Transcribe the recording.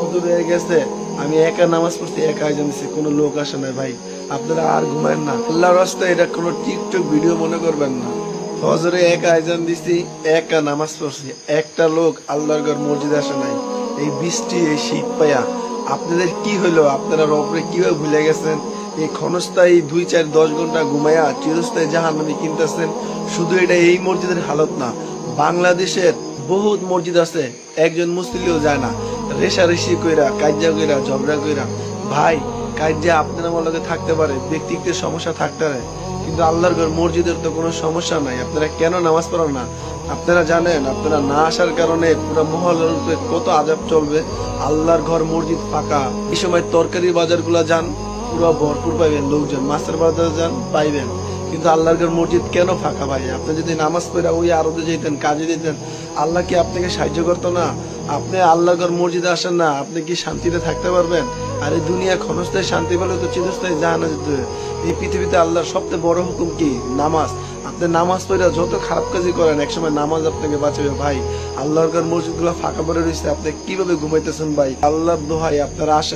ফজর হয়ে গেছে, আমি একা নামাজ পড়ছি, একা আজান দিছি, কোনো লোক আসে না ভাই। আপনারা আর ঘুমায়েন না, আল্লাহর রাস্তায় এটা কোনো টিকটক ভিডিও মনে করবেন না। ফজরে একা আজান দিছি, একা নামাজ পড়ছি, একটা লোক আল্লাহর ঘর মসজিদে আসে নাই। এই বৃষ্টি, এই শীত পাইয়া আপনাদের কি হইলো? আপনারা রবরে কিভাবে ভুলে গেছেন? এই ক্ষণস্থায়ী 2, 4, 10 ঘন্টা ঘুমাইয়া চিরস্থায়ী জাহান্নামী কিনতেছেন। শুধু এটা এই মসজিদের হালত না, বাংলাদেশের বহুত মসজিদ আছে, একজন মুসলিমও যায় না, রেশারেশি কইরা, কাজ্জা কইরা, ঝগড়া কইরা। ভাই, কাজ্জা আপনার আমার লগে থাকতে পারে, ব্যক্তিগত সমস্যা থাকতে পারে, কিন্তু আল্লাহর ঘর মসজিদের তো কোনো সমস্যা নাই। আপনারা কেন নামাজ পড়েন না? আপনারা জানেন, আপনারা না আসার কারণে পুরো মহল্লার উপরে কত আযাব চলবে। আল্লাহর ঘর মসজিদ ফাঁকা, এই সময় তরকারির বাজারগুলা যান, পুরো ভরপুর পাইবেন লোকজন, মাছের বাজার যান পাইবেন, কিন্তু আল্লাহর ঘর মসজিদ কেন ফাঁকা? ভাই, আপনি যদি নামাজ পড়া ওই আরবে যেতেন, কাজে দিতেন, আল্লাহ কি আপনাকে সাহায্য করতো না? আপনি আল্লাহর ঘর মসজিদে আসেন না, আপনি কি শান্তিতে থাকতে পারবেন? আর এই দুনিয়া ক্ষণস্থায়ী শান্তি পেলে তো চিরস্থায়ী জাহান্নামে যেতে হবে। এই পৃথিবীতে আল্লাহর সবচেয়ে বড় হুকুম কি? নামাজ। আপনি নামাজ পড়া যত খারাপ কাজই করেন, একসময় নামাজ আপনাকে বাঁচাবে। ভাই, আল্লাহর ঘর মসজিদ গুলো ফাঁকা পড়ে রয়েছে, আপনি কিভাবে ঘুমাইতেছেন? ভাই, আল্লাহর দোহাই, আপনারা আসেন।